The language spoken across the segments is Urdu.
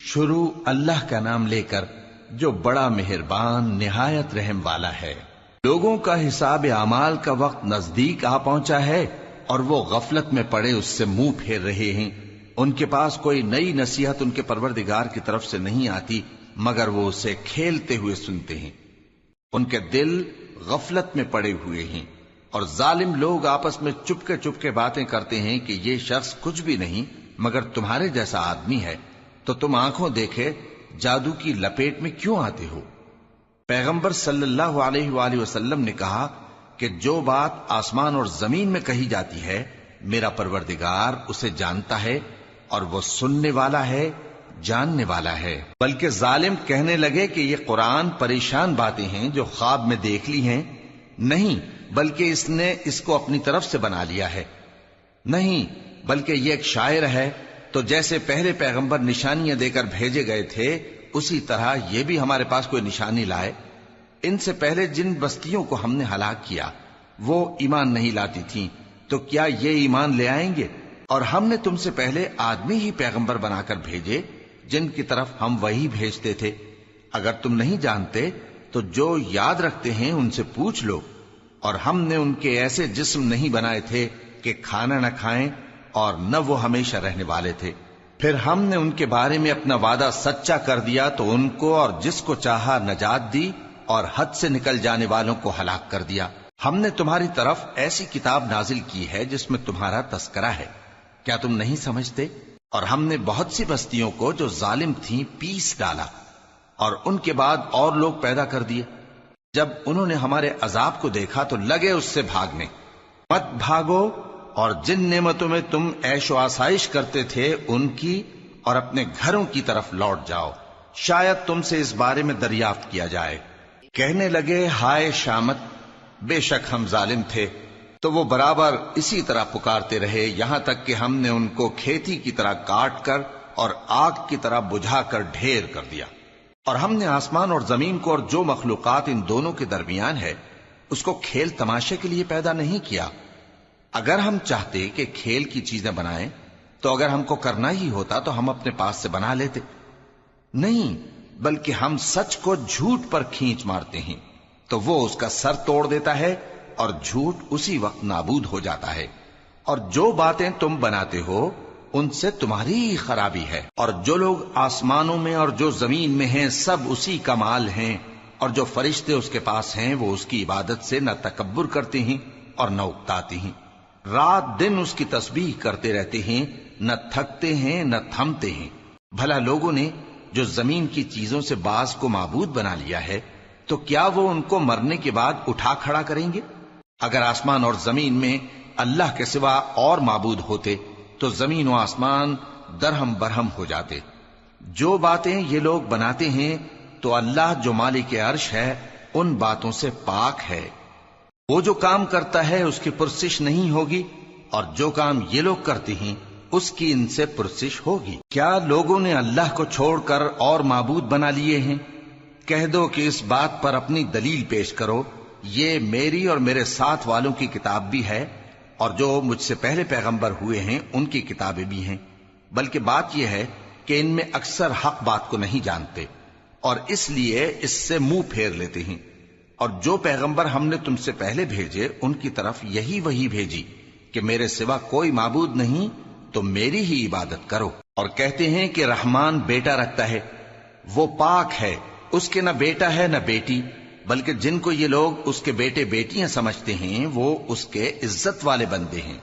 شروع اللہ کا نام لے کر جو بڑا مہربان نہایت رحم والا ہے۔ لوگوں کا حساب اعمال کا وقت نزدیک آ پہنچا ہے اور وہ غفلت میں پڑے اس سے منہ پھیر رہے ہیں۔ ان کے پاس کوئی نئی نصیحت ان کے پروردگار کی طرف سے نہیں آتی مگر وہ اسے کھیلتے ہوئے سنتے ہیں۔ ان کے دل غفلت میں پڑے ہوئے ہیں اور ظالم لوگ آپس میں چپکے باتیں کرتے ہیں کہ یہ شخص کچھ بھی نہیں مگر تمہارے جیسا آدمی ہے، تو تم آنکھوں دیکھے جادو کی لپیٹ میں کیوں آتے ہو؟ پیغمبر صلی اللہ علیہ وآلہ وسلم نے کہا کہ جو بات آسمان اور زمین میں کہی جاتی ہے میرا پروردگار اسے جانتا ہے اور وہ سننے والا ہے، جاننے والا ہے۔ بلکہ ظالم کہنے لگے کہ یہ قرآن پریشان باتیں ہیں جو خواب میں دیکھ لی ہیں، نہیں بلکہ اس نے اس کو اپنی طرف سے بنا لیا ہے، نہیں بلکہ یہ ایک شاعر ہے۔ تو جیسے پہلے پیغمبر نشانیاں دے کر بھیجے گئے تھے اسی طرح یہ بھی ہمارے پاس کوئی نشانی لائے۔ ان سے پہلے جن بستیوں کو ہم نے ہلاک کیا وہ ایمان نہیں لاتی تھیں، تو کیا یہ ایمان لے آئیں گے؟ اور ہم نے تم سے پہلے آدمی ہی پیغمبر بنا کر بھیجے جن کی طرف ہم وہی بھیجتے تھے۔ اگر تم نہیں جانتے تو جو یاد رکھتے ہیں ان سے پوچھ لو۔ اور ہم نے ان کے ایسے جسم نہیں بنائے تھے کہ کھانا نہ کھائیں اور نہ وہ ہمیشہ رہنے والے تھے۔ پھر ہم نے ان کے بارے میں اپنا وعدہ سچا کر دیا تو ان کو اور جس کو چاہا نجات دی اور حد سے نکل جانے والوں کو ہلاک کر دیا۔ ہم نے تمہاری طرف ایسی کتاب نازل کی ہے جس میں تمہارا تذکرہ ہے، کیا تم نہیں سمجھتے؟ اور ہم نے بہت سی بستیوں کو جو ظالم تھیں پیس ڈالا اور ان کے بعد اور لوگ پیدا کر دیے۔ جب انہوں نے ہمارے عذاب کو دیکھا تو لگے اس سے بھاگنے۔ مت بھاگو اور جن نعمتوں میں تم عیش و آسائش کرتے تھے ان کی اور اپنے گھروں کی طرف لوٹ جاؤ، شاید تم سے اس بارے میں دریافت کیا جائے۔ کہنے لگے ہائے شامت، بے شک ہم ظالم تھے، تو وہ برابر اسی طرح پکارتے رہے یہاں تک کہ ہم نے ان کو کھیتی کی طرح کاٹ کر اور آگ کی طرح بجھا کر ڈھیر کر دیا۔ اور ہم نے آسمان اور زمین کو اور جو مخلوقات ان دونوں کے درمیان ہے اس کو کھیل تماشے کے لیے پیدا نہیں کیا۔ اگر ہم چاہتے کہ کھیل کی چیزیں بنائیں تو اگر ہم کو کرنا ہی ہوتا تو ہم اپنے پاس سے بنا لیتے، نہیں بلکہ ہم سچ کو جھوٹ پر کھینچ مارتے ہیں تو وہ اس کا سر توڑ دیتا ہے اور جھوٹ اسی وقت نابود ہو جاتا ہے۔ اور جو باتیں تم بناتے ہو ان سے تمہاری ہی خرابی ہے۔ اور جو لوگ آسمانوں میں اور جو زمین میں ہیں سب اسی کا مال ہیں، اور جو فرشتے اس کے پاس ہیں وہ اس کی عبادت سے نہ تکبر کرتے ہیں اور نہ اکتاتے ہیں، رات دن اس کی تسبیح کرتے رہتے ہیں، نہ تھکتے ہیں نہ تھمتے ہیں۔ بھلا لوگوں نے جو زمین کی چیزوں سے بعض کو معبود بنا لیا ہے تو کیا وہ ان کو مرنے کے بعد اٹھا کھڑا کریں گے؟ اگر آسمان اور زمین میں اللہ کے سوا اور معبود ہوتے تو زمین و آسمان درہم برہم ہو جاتے۔ جو باتیں یہ لوگ بناتے ہیں تو اللہ جو مالک عرش ہے ان باتوں سے پاک ہے۔ وہ جو کام کرتا ہے اس کی پرسش نہیں ہوگی، اور جو کام یہ لوگ کرتے ہیں اس کی ان سے پرسش ہوگی۔ کیا لوگوں نے اللہ کو چھوڑ کر اور معبود بنا لیے ہیں؟ کہہ دو کہ اس بات پر اپنی دلیل پیش کرو، یہ میری اور میرے ساتھ والوں کی کتاب بھی ہے اور جو مجھ سے پہلے پیغمبر ہوئے ہیں ان کی کتابیں بھی ہیں، بلکہ بات یہ ہے کہ ان میں اکثر حق بات کو نہیں جانتے اور اس لیے اس سے منہ پھیر لیتے ہیں۔ اور جو پیغمبر ہم نے تم سے پہلے بھیجے ان کی طرف یہی وحی بھیجی کہ میرے سوا کوئی معبود نہیں تو میری ہی عبادت کرو۔ اور کہتے ہیں کہ رحمان بیٹا رکھتا ہے، وہ پاک ہے، اس کے نہ بیٹا ہے نہ بیٹی، بلکہ جن کو یہ لوگ اس کے بیٹے بیٹیاں سمجھتے ہیں وہ اس کے عزت والے بندے ہیں،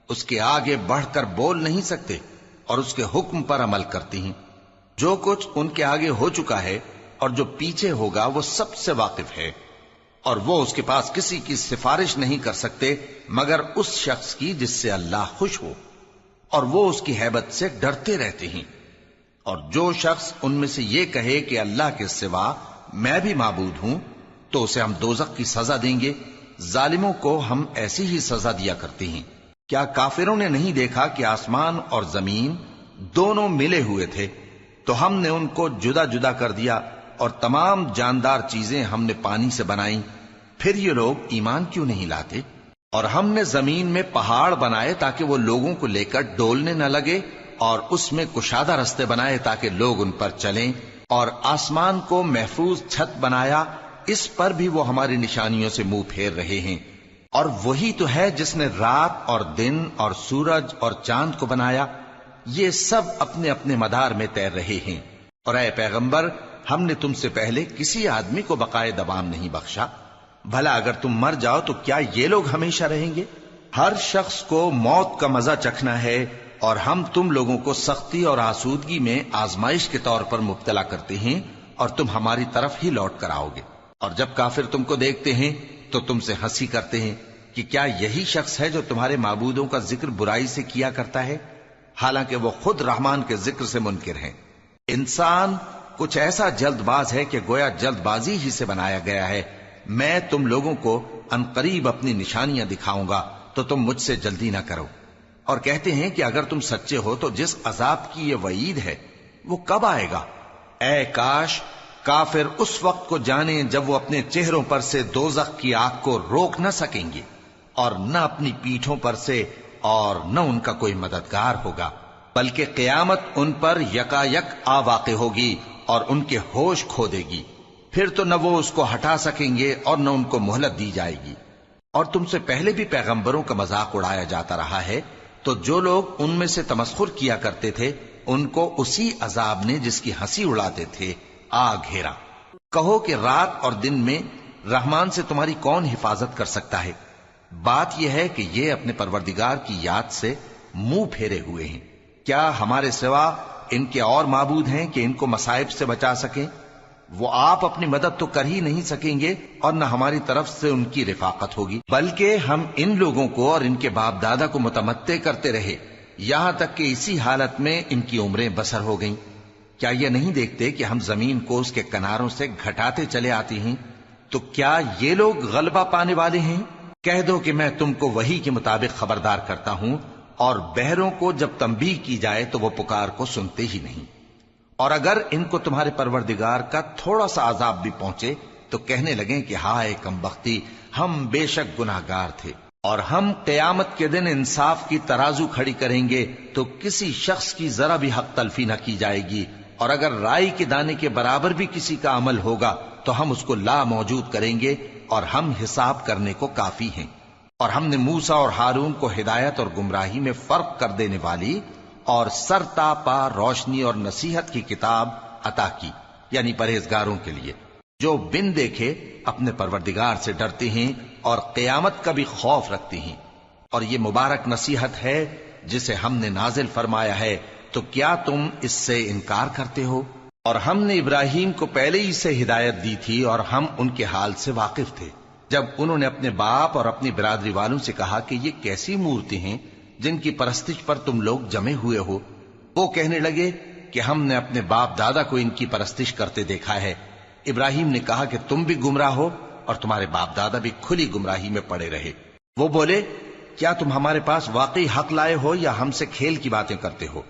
اس کے آگے بڑھ کر بول نہیں سکتے اور اس کے حکم پر عمل کرتے ہیں۔ جو کچھ ان کے آگے ہو چکا ہے اور جو پیچھے ہوگا وہ سب سے واقف ہے، اور وہ اس کے پاس کسی کی سفارش نہیں کر سکتے مگر اس شخص کی جس سے اللہ خوش ہو، اور وہ اس کی ہیبت سے ڈرتے رہتے ہیں۔ اور جو شخص ان میں سے یہ کہے کہ اللہ کے سوا میں بھی معبود ہوں تو اسے ہم دوزخ کی سزا دیں گے، ظالموں کو ہم ایسی ہی سزا دیا کرتے ہیں۔ کیا کافروں نے نہیں دیکھا کہ آسمان اور زمین دونوں ملے ہوئے تھے تو ہم نے ان کو جدا جدا کر دیا اور تمام جاندار چیزیں ہم نے پانی سے بنائیں، پھر یہ لوگ ایمان کیوں نہیں لاتے؟ اور ہم نے زمین میں پہاڑ بنائے تاکہ وہ لوگوں کو لے کر ڈولنے نہ لگے اور اس میں کشادہ رستے بنائے تاکہ لوگ ان پر چلیں، اور آسمان کو محفوظ چھت بنایا، اس پر بھی وہ ہماری نشانیوں سے منہ پھیر رہے ہیں۔ اور وہی تو ہے جس نے رات اور دن اور سورج اور چاند کو بنایا، یہ سب اپنے اپنے مدار میں تیر رہے ہیں۔ اور اے پیغمبر، ہم نے تم سے پہلے کسی آدمی کو بقائے دوام نہیں بخشا، بھلا اگر تم مر جاؤ تو کیا یہ لوگ ہمیشہ رہیں گے؟ ہر شخص کو موت کا مزہ چکھنا ہے، اور ہم تم لوگوں کو سختی اور آسودگی میں آزمائش کے طور پر مبتلا کرتے ہیں، اور تم ہماری طرف ہی لوٹ کر آؤ گے۔ اور جب کافر تم کو دیکھتے ہیں تو تم سے ہنسی کرتے ہیں کہ کیا یہی شخص ہے جو تمہارے معبودوں کا ذکر برائی سے کیا کرتا ہے، حالانکہ وہ خود رحمان کے ذکر سے منکر ہیں۔ انسان کچھ ایسا جلد باز ہے کہ گویا جلد بازی ہی سے بنایا گیا ہے۔ میں تم لوگوں کو عنقریب اپنی نشانیاں دکھاؤں گا تو تم مجھ سے جلدی نہ کرو۔ اور کہتے ہیں کہ اگر تم سچے ہو تو جس عذاب کی یہ وعید ہے وہ کب آئے گا؟ اے کاش کافر اس وقت کو جانیں جب وہ اپنے چہروں پر سے دوزخ کی آگ کو روک نہ سکیں گے، اور نہ اپنی پیٹھوں پر سے، اور نہ ان کا کوئی مددگار ہوگا، بلکہ قیامت ان پر یکا یک آ واقع ہوگی اور ان کے ہوش کھو دے گی، پھر تو نہ وہ اس کو ہٹا سکیں گے اور نہ ان کو مہلت دی جائے گی۔ اور تم سے پہلے بھی پیغمبروں کا مذاق اڑایا جاتا رہا ہے، تو جو لوگ ان میں سے تمسخر کیا کرتے تھے ان کو اسی عذاب نے جس کی ہنسی اڑاتے تھے آ گھیرا۔ کہو کہ رات اور دن میں رحمان سے تمہاری کون حفاظت کر سکتا ہے؟ بات یہ ہے کہ یہ اپنے پروردگار کی یاد سے منہ پھیرے ہوئے ہیں۔ کیا ہمارے سوا ان کے اور معبود ہیں کہ ان کو مصائب سے بچا سکیں؟ وہ آپ اپنی مدد تو کر ہی نہیں سکیں گے، اور نہ ہماری طرف سے ان کی رفاقت ہوگی، بلکہ ہم ان لوگوں کو اور ان کے باپ دادا کو متمتع کرتے رہے، یہاں تک کہ اسی حالت میں ان کی عمریں بسر ہو گئیں۔ کیا یہ نہیں دیکھتے کہ ہم زمین کو اس کے کناروں سے گھٹاتے چلے آتے ہیں؟ تو کیا یہ لوگ غلبہ پانے والے ہیں؟ کہہ دو کہ میں تم کو وحی کے مطابق خبردار کرتا ہوں، اور بہروں کو جب تنبیہ کی جائے تو وہ پکار کو سنتے ہی نہیں۔ اور اگر ان کو تمہارے پروردگار کا تھوڑا سا عذاب بھی پہنچے تو کہنے لگیں کہ ہائے کمبختی، ہم بے شک گناہگار تھے۔ اور ہم قیامت کے دن انصاف کی ترازو کھڑی کریں گے تو کسی شخص کی ذرا بھی حق تلفی نہ کی جائے گی، اور اگر رائی کے دانے کے برابر بھی کسی کا عمل ہوگا تو ہم اس کو لا موجود کریں گے، اور ہم حساب کرنے کو کافی ہیں۔ اور ہم نے موسیٰ اور ہارون کو ہدایت اور گمراہی میں فرق کر دینے والی اور سر تا پا روشنی اور نصیحت کی کتاب عطا کی، یعنی پرہیزگاروں کے لیے جو بن دیکھے اپنے پروردگار سے ڈرتے ہیں اور قیامت کا بھی خوف رکھتے ہیں۔ اور یہ مبارک نصیحت ہے جسے ہم نے نازل فرمایا ہے، تو کیا تم اس سے انکار کرتے ہو؟ اور ہم نے ابراہیم کو پہلے ہی سے ہدایت دی تھی، اور ہم ان کے حال سے واقف تھے جب انہوں نے اپنے باپ اور اپنی برادری والوں سے کہا کہ یہ کیسی مورتی ہیں جن کی پرستش پر تم لوگ جمے ہوئے ہو۔ وہ کہنے لگے کہ ہم نے اپنے باپ دادا کو ان کی پرستش کرتے دیکھا ہے۔ ابراہیم نے کہا کہ تم بھی گمراہ ہو اور تمہارے باپ دادا بھی کھلی گمراہی میں پڑے رہے۔ وہ بولے کیا تم ہمارے پاس واقعی حق لائے ہو یا ہم سے کھیل کی باتیں کرتے ہو؟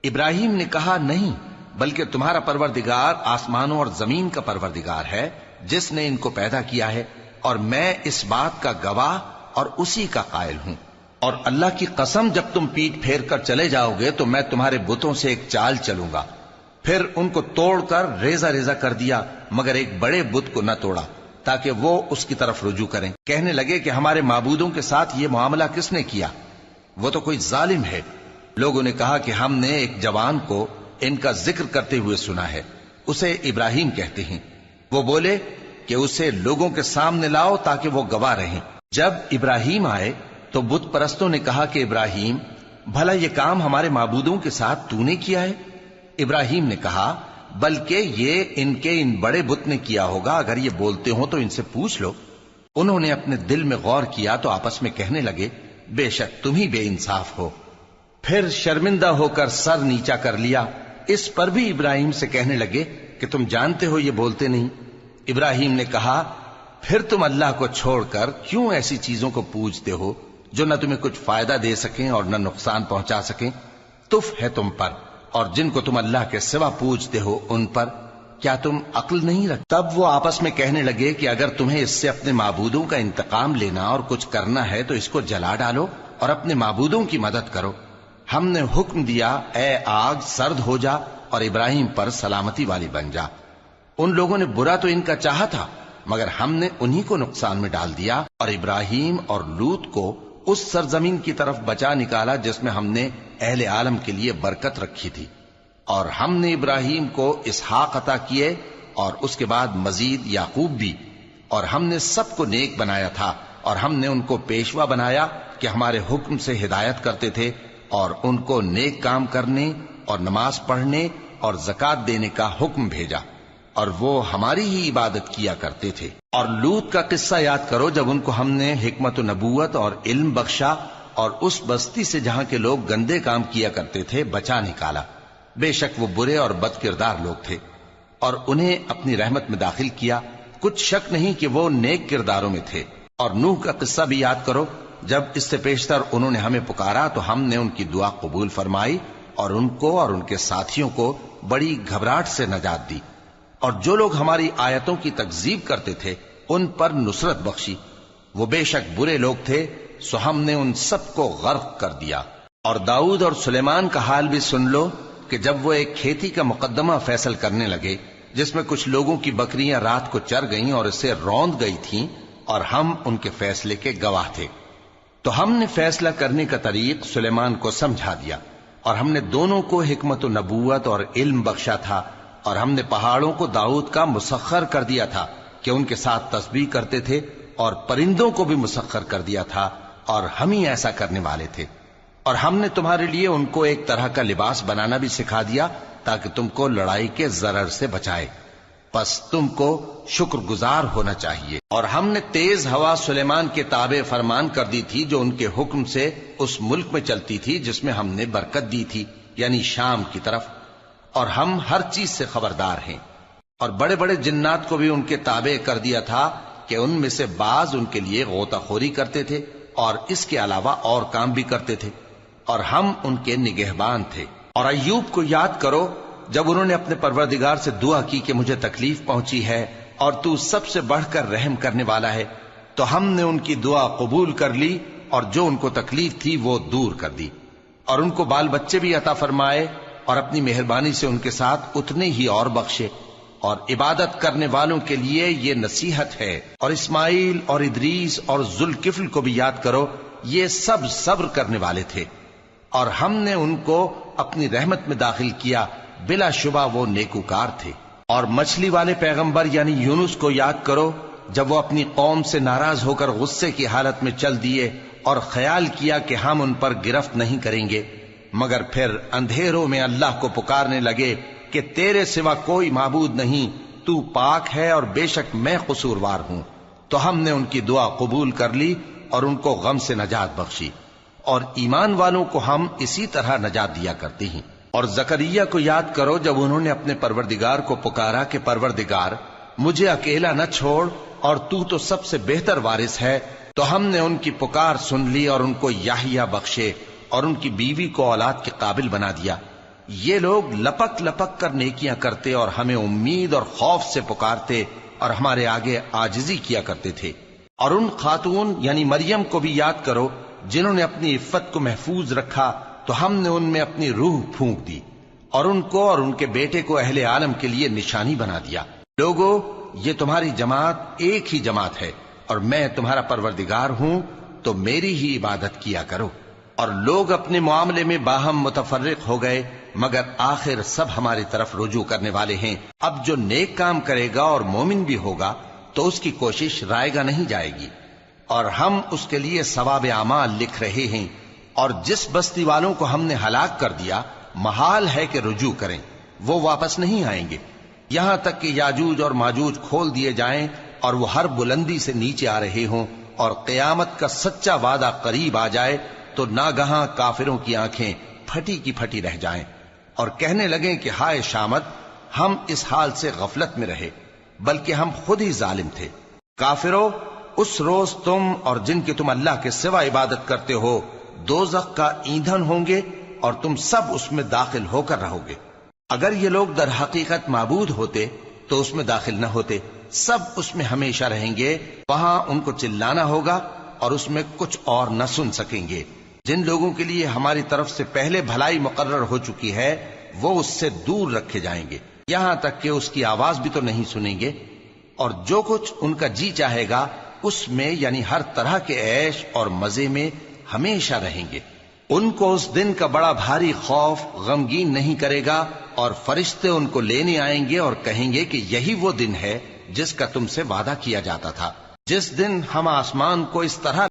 ابراہیم نے کہا نہیں، بلکہ تمہارا پروردگار آسمانوں اور زمین کا پروردگار ہے جس نے ان کو پیدا کیا ہے، اور میں اس بات کا گواہ اور اسی کا قائل ہوں۔ اور اللہ کی قسم جب تم پیٹ پھیر کر چلے جاؤ گے تو میں تمہارے بتوں سے ایک چال چلوں گا۔ پھر ان کو توڑ کر ریزہ ریزہ کر دیا، مگر ایک بڑے بت کو نہ توڑا تاکہ وہ اس کی طرف رجوع کریں۔ کہنے لگے کہ ہمارے معبودوں کے ساتھ یہ معاملہ کس نے کیا؟ وہ تو کوئی ظالم ہے۔ لوگوں نے کہا کہ ہم نے ایک جوان کو ان کا ذکر کرتے ہوئے سنا ہے، اسے ابراہیم کہتے ہیں۔ وہ بولے کہ اسے لوگوں کے سامنے لاؤ تاکہ وہ گواہ رہیں۔ جب ابراہیم آئے تو بت پرستوں نے کہا کہ ابراہیم، بھلا یہ کام ہمارے معبودوں کے ساتھ تو نے کیا ہے؟ ابراہیم نے کہا بلکہ یہ ان کے ان بڑے بت نے کیا ہوگا، اگر یہ بولتے ہوں تو ان سے پوچھ لو۔ انہوں نے اپنے دل میں غور کیا تو آپس میں کہنے لگے بے شک تم ہی بے انصاف ہو۔ پھر شرمندہ ہو کر سر نیچا کر لیا۔ اس پر بھی ابراہیم سے کہنے لگے کہ تم جانتے ہو یہ بولتے نہیں۔ ابراہیم نے کہا پھر تم اللہ کو چھوڑ کر کیوں ایسی چیزوں کو پوجتے ہو جو نہ تمہیں کچھ فائدہ دے سکیں اور نہ نقصان پہنچا سکیں؟ تف ہے تم پر اور جن کو تم اللہ کے سوا پوجتے ہو ان پر، کیا تم عقل نہیں رکھتے؟ تب وہ آپس میں کہنے لگے کہ اگر تمہیں اس سے اپنے معبودوں کا انتقام لینا اور کچھ کرنا ہے تو اس کو جلا ڈالو اور اپنے معبودوں کی مدد کرو۔ ہم نے حکم دیا اے آگ سرد ہو جا اور ابراہیم پر سلامتی والی بن جا۔ ان لوگوں نے برا تو ان کا چاہا تھا، مگر ہم نے انہی کو نقصان میں ڈال دیا اور ابراہیم اور لوط کو اس سرزمین کی طرف بچا نکالا جس میں ہم نے اہل عالم کے لیے برکت رکھی تھی۔ اور ہم نے ابراہیم کو اسحاق عطا کیے اور اس کے بعد مزید یعقوب بھی، اور ہم نے سب کو نیک بنایا تھا، اور ہم نے ان کو پیشوا بنایا کہ ہمارے حکم سے ہدایت کرتے تھے، اور ان کو نیک کام کرنے اور نماز پڑھنے اور زکوٰۃ دینے کا حکم بھیجا، اور وہ ہماری ہی عبادت کیا کرتے تھے۔ اور لوط کا قصہ یاد کرو جب ان کو ہم نے حکمت و نبوت اور علم بخشا اور اس بستی سے جہاں کے لوگ گندے کام کیا کرتے تھے بچا نکالا۔ بے شک وہ برے اور بد کردار لوگ تھے، اور انہیں اپنی رحمت میں داخل کیا، کچھ شک نہیں کہ وہ نیک کرداروں میں تھے۔ اور نوح کا قصہ بھی یاد کرو، جب اس سے پیشتر انہوں نے ہمیں پکارا تو ہم نے ان کی دعا قبول فرمائی اور ان کو اور ان کے ساتھیوں کو بڑی گھبراہٹ سے نجات دی، اور جو لوگ ہماری آیتوں کی تکذیب کرتے تھے ان پر نصرت بخشی۔ وہ بے شک برے لوگ تھے، سو ہم نے ان سب کو غرق کر دیا۔ اور داؤد اور سلیمان کا حال بھی سن لو کہ جب وہ ایک کھیتی کا مقدمہ فیصل کرنے لگے جس میں کچھ لوگوں کی بکریاں رات کو چر گئیں اور اسے روند گئی تھیں، اور ہم ان کے فیصلے کے گواہ تھے، تو ہم نے فیصلہ کرنے کا طریق سلیمان کو سمجھا دیا، اور ہم نے دونوں کو حکمت و نبوت اور علم بخشا تھا، اور ہم نے پہاڑوں کو داؤد کا مسخر کر دیا تھا کہ ان کے ساتھ تسبیح کرتے تھے، اور پرندوں کو بھی مسخر کر دیا تھا، اور ہم ہی ایسا کرنے والے تھے۔ اور ہم نے تمہارے لیے ان کو ایک طرح کا لباس بنانا بھی سکھا دیا تاکہ تم کو لڑائی کے ضرر سے بچائے، پس تم کو شکر گزار ہونا چاہیے۔ اور ہم نے تیز ہوا سلیمان کے تابع فرمان کر دی تھی جو ان کے حکم سے اس ملک میں چلتی تھی جس میں ہم نے برکت دی تھی، یعنی شام کی طرف، اور ہم ہر چیز سے خبردار ہیں۔ اور بڑے بڑے جنات کو بھی ان کے تابع کر دیا تھا کہ ان میں سے بعض ان کے لیے غوطہ خوری کرتے تھے اور اس کے علاوہ اور کام بھی کرتے تھے، اور ہم ان کے نگہبان تھے۔ اور ایوب کو یاد کرو جب انہوں نے اپنے پروردگار سے دعا کی کہ مجھے تکلیف پہنچی ہے اور تو سب سے بڑھ کر رحم کرنے والا ہے، تو ہم نے ان کی دعا قبول کر لی اور جو ان کو تکلیف تھی وہ دور کر دی، اور ان کو بال بچے بھی عطا فرمائے، اور اپنی مہربانی سے ان کے ساتھ اتنے ہی اور بخشے۔ اور عبادت کرنے والوں کے لیے یہ نصیحت ہے۔ اور اسماعیل اور ادریس اور ذوالکفل کو بھی یاد کرو، یہ سب صبر کرنے والے تھے، اور ہم نے ان کو اپنی رحمت میں داخل کیا، بلا شبہ وہ نیکوکار تھے۔ اور مچھلی والے پیغمبر یعنی یونس کو یاد کرو جب وہ اپنی قوم سے ناراض ہو کر غصے کی حالت میں چل دیے اور خیال کیا کہ ہم ان پر گرفت نہیں کریں گے، مگر پھر اندھیروں میں اللہ کو پکارنے لگے کہ تیرے سوا کوئی معبود نہیں، تو پاک ہے اور بے شک میں قصوروار ہوں، تو ہم نے ان کی دعا قبول کر لی اور ان کو غم سے نجات بخشی، اور ایمان والوں کو ہم اسی طرح نجات دیا کرتے ہیں۔ اور زکریا کو یاد کرو جب انہوں نے اپنے پروردگار کو پکارا کہ پروردگار مجھے اکیلا نہ چھوڑ اور تو سب سے بہتر وارث ہے، تو ہم نے ان کی پکار سن لی اور ان کو یحییٰ بخشے اور ان کی بیوی کو اولاد کے قابل بنا دیا۔ یہ لوگ لپک لپک کر نیکیاں کرتے اور ہمیں امید اور خوف سے پکارتے اور ہمارے آگے عاجزی کیا کرتے تھے۔ اور ان خاتون یعنی مریم کو بھی یاد کرو جنہوں نے اپنی عفت کو محفوظ رکھا، تو ہم نے ان میں اپنی روح پھونک دی اور ان کو اور ان کے بیٹے کو اہل عالم کے لیے نشانی بنا دیا۔ لوگو، یہ تمہاری جماعت ایک ہی جماعت ہے اور میں تمہارا پروردگار ہوں، تو میری ہی عبادت کیا کرو۔ اور لوگ اپنے معاملے میں باہم متفرق ہو گئے، مگر آخر سب ہماری طرف رجوع کرنے والے ہیں۔ اب جو نیک کام کرے گا اور مومن بھی ہوگا تو اس کی کوشش رائے گا نہیں جائے گی، اور ہم اس کے لیے ثواب اعمال لکھ رہے ہیں۔ اور جس بستی والوں کو ہم نے ہلاک کر دیا، محال ہے کہ رجوع کریں، وہ واپس نہیں آئیں گے، یہاں تک کہ یاجوج اور ماجوج کھول دیے جائیں اور وہ ہر بلندی سے نیچے آ رہے ہوں، اور قیامت کا سچا وعدہ قریب آ جائے تو ناگہاں کافروں کی آنکھیں پھٹی کی پھٹی رہ جائیں اور کہنے لگیں کہ ہائے شامت، ہم اس حال سے غفلت میں رہے، بلکہ ہم خود ہی ظالم تھے۔ کافرو، اس روز تم اور جن کی تم اللہ کے سوا عبادت کرتے ہو دوزخ کا ایندھن ہوں گے اور تم سب اس میں داخل ہو کر رہو گے۔ اگر یہ لوگ در حقیقت معبود ہوتے تو اس میں داخل نہ ہوتے، سب اس میں ہمیشہ رہیں گے، وہاں ان کو چلانا ہوگا اور اس میں کچھ اور نہ سن سکیں گے۔ جن لوگوں کے لیے ہماری طرف سے پہلے بھلائی مقرر ہو چکی ہے وہ اس سے دور رکھے جائیں گے، یہاں تک کہ اس کی آواز بھی تو نہیں سنیں گے، اور جو کچھ ان کا جی چاہے گا اس میں یعنی ہر طرح کے عیش اور مزے میں ہمیشہ رہیں گے۔ ان کو اس دن کا بڑا بھاری خوف غمگین نہیں کرے گا، اور فرشتے ان کو لینے آئیں گے اور کہیں گے کہ یہی وہ دن ہے جس کا تم سے وعدہ کیا جاتا تھا، جس دن ہم آسمان کو اس طرح